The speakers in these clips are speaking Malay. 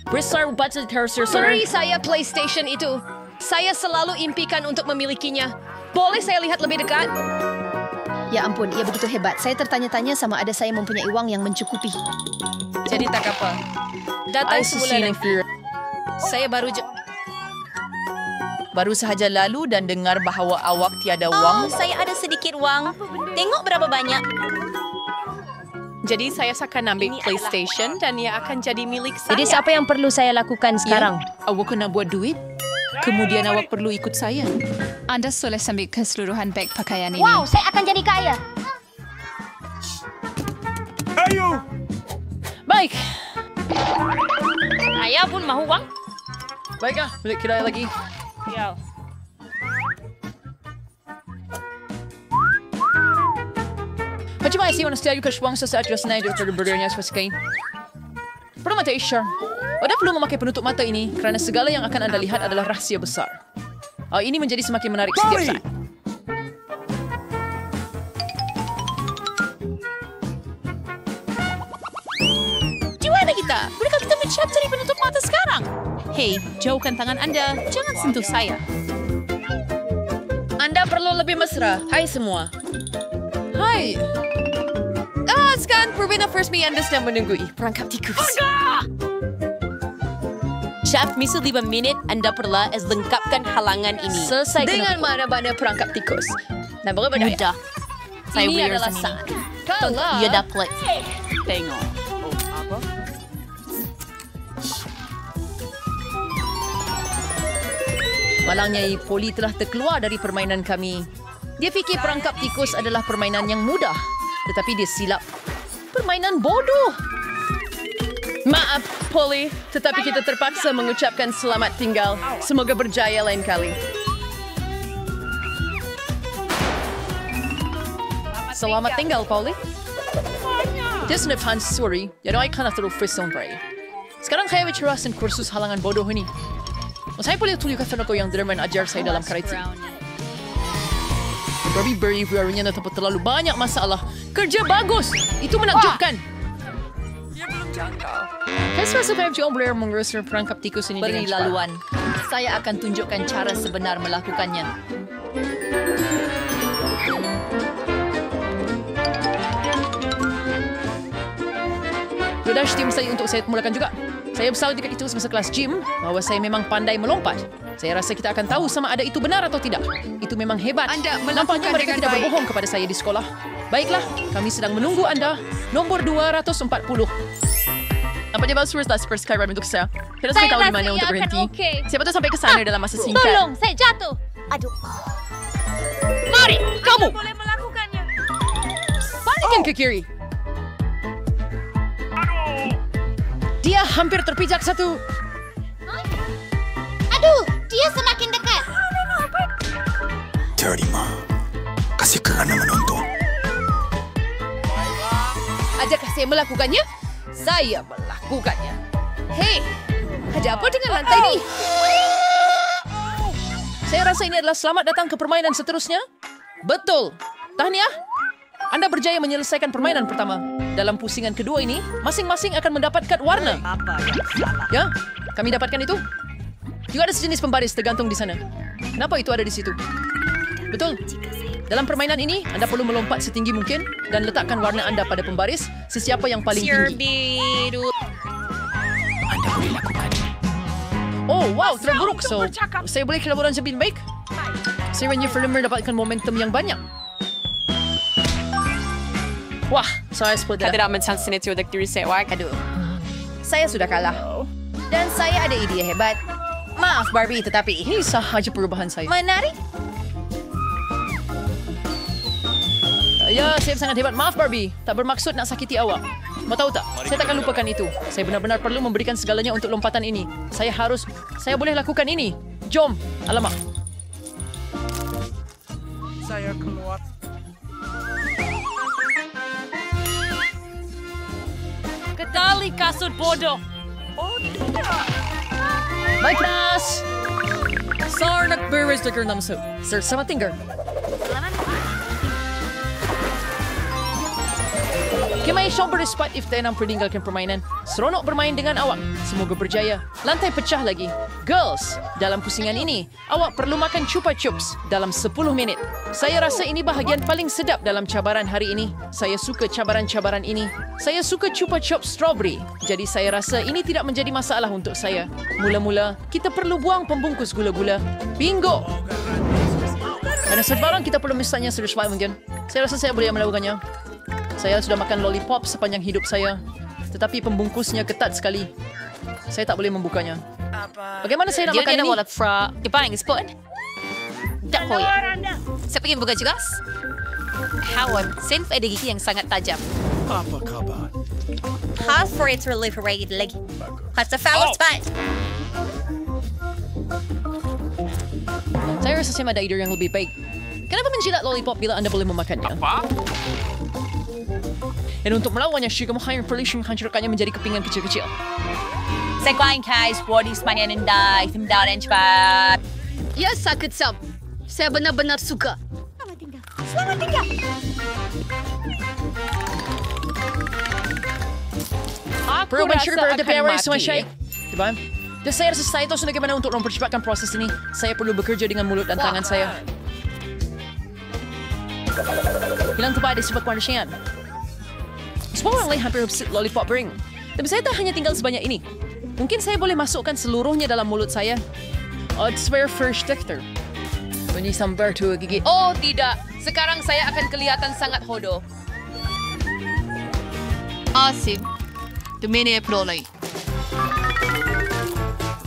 Besar budget terser. Beri saya PlayStation itu. Saya selalu impikan untuk memilikinya. Boleh saya lihat lebih dekat? Ya ampun, ia begitu hebat. Saya tertanya-tanya sama ada saya mempunyai uang yang mencukupi. Jadi tak apa. Datang sebulan. Saya baru sahaja lalu dan dengar bahawa awak tiada wang. Saya ada sedikit wang. Tengok berapa banyak. Jadi saya akan ambil PlayStation dan ia akan jadi milik saya. Jadi apa yang perlu saya lakukan sekarang? Awak kena buat duit. Kemudian awak perlu ikut saya. Anda boleh ambil keseluruhan beg pakaian ini. Wow, saya akan jadi kaya. Baik. Saya pun mahu wang. Baiklah, milik kita lagi. Ya. Macam mana sih orang setia juga uang sesaat jelas naik daripada berdernya sesuai. Perlu mata Isha. Anda perlu memakai penutup mata ini kerana segala yang akan anda lihat adalah rahsia besar. Ini menjadi semakin menarik setiap saat. Gimana kita? Bolehkah kita mencari penutup mata sekarang? Hei, jauhkan tangan Anda. Jangan sentuh saya. Anda perlu lebih mesra. Hai semua. Hai. Sekarang perbina First Me Anda sedang menunggui perangkap tikus. Chef, misal 5 minit Anda perlu lengkapkan halangan ini. Selesai dengan mana-mana perangkap tikus. Dan berdaya. Mudah. Saya Ini weird adalah sini. saat. Kalau Ya dapat. Tengok. Malangnya Polly telah terkeluar dari permainan kami. Dia fikir perangkap tikus adalah permainan yang mudah. Tetapi dia silap. Permainan bodoh. Maaf, Polly, tetapi kita terpaksa mengucapkan selamat tinggal. Semoga berjaya lain kali. Selamat tinggal, Polly. Dia sudah sorry. Jadi saya kena terus frison beri. Sekarang saya bicara tentang kursus halangan bodoh ini. Saya boleh tunjukkan aku yang derman ajar saya dalam karate. Barbie Berry Berry-nya terdapat terlalu banyak masalah. Kerja bagus. Itu menakjubkan. Dia belum jangkau. Saya rasa saya juga boleh mengurus perangkap tikus ini Beri dengan cepat. laluan. Saya akan tunjukkan cara sebenar melakukannya. Sudah tim saya untuk saya mulakan juga. Saya bersalah dekat itu semasa kelas gym bahawa saya memang pandai melompat. Saya rasa kita akan tahu sama ada itu benar atau tidak. Itu memang hebat. Anda melakukan Nampaknya mereka dengan tidak baik. berbohong kepada saya di sekolah. Baiklah, kami sedang menunggu Anda. Nombor 240. Nampaknya bagus lah seperti Skyrim untuk saya. Kita sampai tahu di mana untuk berhenti. Siapa tahu sampai ke sana dalam masa singkat. Tolong, saya jatuh. Aduh. Mari, kamu. Boleh melakukannya. Balikin ke kiri. Dia hampir terpijak satu. Aduh, dia semakin dekat. Terima kasih kerana menonton. Ajarkah saya melakukannya? Saya melakukannya. Hei, ada apa dengan lantai ini? Saya rasa ini adalah selamat datang ke permainan seterusnya. Betul. Tahniah. Anda berjaya menyelesaikan permainan pertama. Dalam pusingan kedua ini, masing-masing akan mendapatkan warna. Ya, kami dapatkan itu. Juga ada sejenis pembaris tergantung di sana. Kenapa itu ada di situ? Betul. Dalam permainan ini, Anda perlu melompat setinggi mungkin dan letakkan warna Anda pada pembaris sesiapa yang paling tinggi. Anda boleh lakukan. Oh, wow, terburuk. So, saya boleh kelaburan lebih baik? Saya hanya perlu mendapatkan momentum yang banyak. Wah, saya seperti Tidak mencansin itu untuk diri saya. Aduh, saya sudah kalah. Dan saya ada ide hebat. Maaf Barbie, tetapi ini sahaja perubahan saya. Menarik. Ya, saya sangat hebat. Maaf Barbie, tak bermaksud nak sakiti awak. Mau tahu tak? Saya takkan lupakan itu. Saya benar-benar perlu memberikan segalanya untuk lompatan ini. Saya boleh lakukan ini. Jom, alamak. Saya keluar. Ketali kasut bodoh. Baik, Nas. Sar nak beres deker namso. Sir, sama tinggal. Kemahisyong berespat if tayo nang meninggalkan permainan. Seronok bermain dengan awak. Semoga berjaya. Lantai pecah lagi. Girls, dalam pusingan ini, awak perlu makan Chupa Chups dalam 10 minit. Saya rasa ini bahagian paling sedap dalam cabaran hari ini. Saya suka cabaran-cabaran ini. Saya suka Chupa Chups strawberry. Jadi saya rasa ini tidak menjadi masalah untuk saya. Mula-mula, kita perlu buang pembungkus gula-gula. Bingo! Ada sebarang kita perlu misalnya satisfy mungkin. Saya rasa saya boleh melakukannya. Saya sudah makan lollipop sepanjang hidup saya. Tetapi pembungkusnya ketat sekali. Saya tak boleh membukanya. Bagaimana saya nak makan ini? Dia fra kepaling spot. Tak boleh. Saya pergi buka juga. Hawan, sense ada gigi yang sangat tajam. Apa kabar? Hard for it to proliferate lagi. That's a foul spot. Saya rasa saya ada ide yang lebih baik. Kenapa menjilat lollipop bila anda boleh memakannya? Apa? Dan untuk melawannya, kamu hanya perlu menghancurkannya menjadi kepingan kecil-kecil. Saya kuain guys, body sepanjang indah, hitam dan cepat. Ya, sakit Sam. Saya benar-benar suka. Selamat tinggal. Perlu mencuba ada power semua syai. Diba? Dan saya rasa saya tahu sudah bagaimana untuk mempercepatkan proses ini. Saya perlu bekerja dengan mulut dan tangan saya. Hilang tepat di sebuah kondisian. Semua orang lain hampir habis lollipop ring. Tapi saya tak hanya tinggal sebanyak ini. Mungkin saya boleh masukkan seluruhnya dalam mulut saya. Odds were first detector. Bunyi sambar tu gigi. Oh tidak, sekarang saya akan kelihatan sangat hodoh. Asim. Domini Prolai.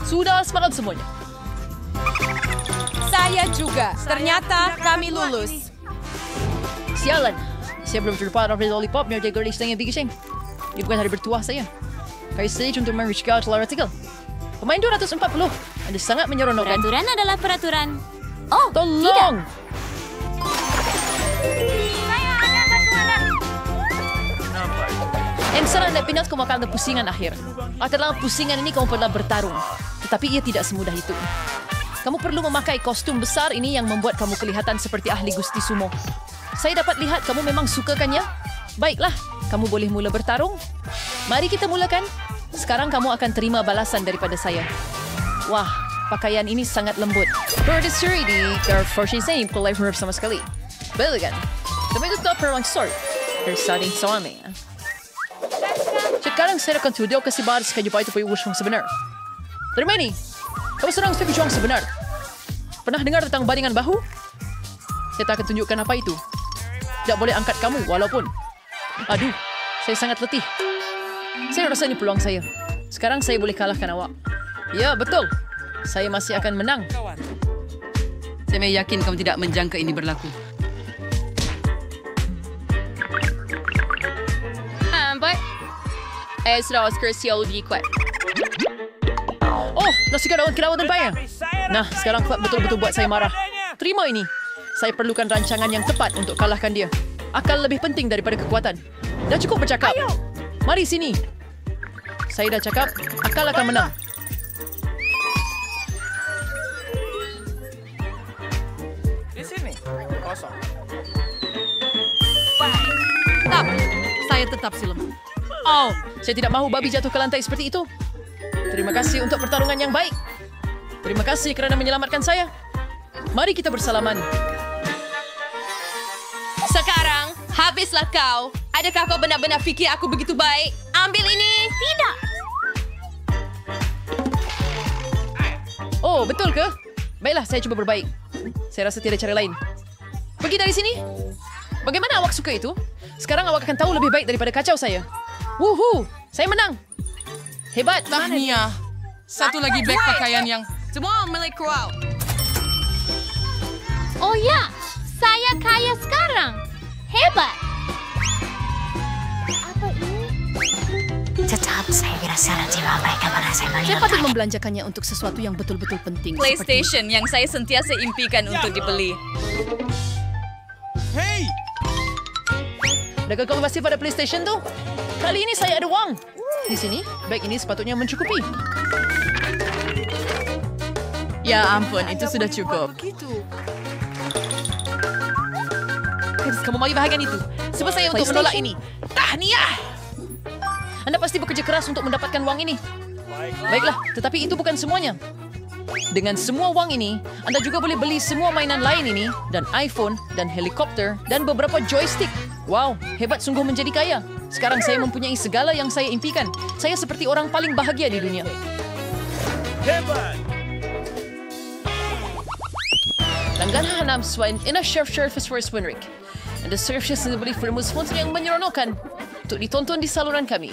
Sudah semangat semuanya. Saya juga. Ternyata kami lulus. Sialan. Saya belum terlepas dari lollipop biar dia gelis dengan bigising. Ini bukan hari bertuah saya. Kali stage untuk men-reach out lar artikel. Pemain 240. Anda sangat menyeronokkan. Peraturan adalah peraturan. Oh, tolong! Saya akan bantu anda. Yang salah anda pinat kamu akan ada pusingan akhir. Atau dalam pusingan ini kamu pernah bertarung. Tetapi ia tidak semudah itu. Kamu perlu memakai kostum besar ini yang membuat kamu kelihatan seperti ahli gusti sumo. Saya dapat lihat kamu memang sukakannya. Baiklah, kamu boleh mula bertarung. Mari kita mulakan. Sekarang kamu akan terima balasan daripada saya. Wah, pakaian ini sangat lembut. Berdasar di Fortune saya kulai huruf sama sekali. Betul kan? Tapi itu tak perlu sort. Tersading suami. Sekarang saya akan tunjuk ke si Baris kajupay itu punya uang sebenar. Terima ini. Kamu sedang setuju uang sebenar. Pernah dengar tentang baringan bahu? Saya tak akan tunjukkan apa itu. Tidak boleh angkat kamu walaupun. Aduh, saya sangat letih. Saya rasa ini peluang saya. Sekarang saya boleh kalahkan awak. Ya, betul. Saya masih akan menang. Saya yakin kamu tidak menjangka ini berlaku. Baik. Sudah Oscar siap lebih kuat. Oh, nasi kerawatan payah. Nah, sekarang betul-betul buat saya marah. Terima ini. Saya perlukan rancangan yang tepat untuk kalahkan dia. Akal lebih penting daripada kekuatan. Dah cukup bercakap. Mari sini. Saya dah cakap, akal akan menang. Di sini. Kosong. Tetap. Saya tetap silam. Oh, saya tidak mahu babi jatuh ke lantai seperti itu. Terima kasih untuk pertarungan yang baik. Terima kasih kerana menyelamatkan saya. Mari kita bersalaman. Sekarang, habislah kau. Adakah kau benar-benar fikir aku begitu baik? Ambil ini. Tidak. Oh, betul ke? Baiklah, saya cuba berbaik. Saya rasa tiada cara lain. Pergi dari sini. Bagaimana awak suka itu? Sekarang awak akan tahu lebih baik daripada kacau saya. Wuhu! Saya menang. Hebat. Tahniah. Satu lagi beg pakaian yang semua milik kau. Oh ya, saya kaya sekarang. Hebat. Apa ini? Tetap saya rasa nanti mereka merasa Saya patut membelanjakannya untuk sesuatu yang betul-betul penting. PlayStation yang saya sentiasa impikan untuk dibeli. Hey! Adakah kau masih pada PlayStation tu? Kali ini saya ada wang. Di sini, beg ini sepatutnya mencukupi. Ya ampun, itu sudah cukup. Kamu mari bahagian itu. Sebab saya untuk menolak ini. Tahniah! Anda pasti bekerja keras untuk mendapatkan wang ini. Baiklah, tetapi itu bukan semuanya. Dengan semua wang ini, Anda juga boleh beli semua mainan lain ini, dan iPhone, dan helikopter, dan beberapa joystick. Wow, hebat sungguh menjadi kaya. Sekarang saya mempunyai segala yang saya impikan. Saya seperti orang paling bahagia di dunia. Hebat! Langganlah Anda sesuai in a surface for Swinrick. Anda surface yang beli film sponsor yang menyeronokkan untuk ditonton di saluran kami.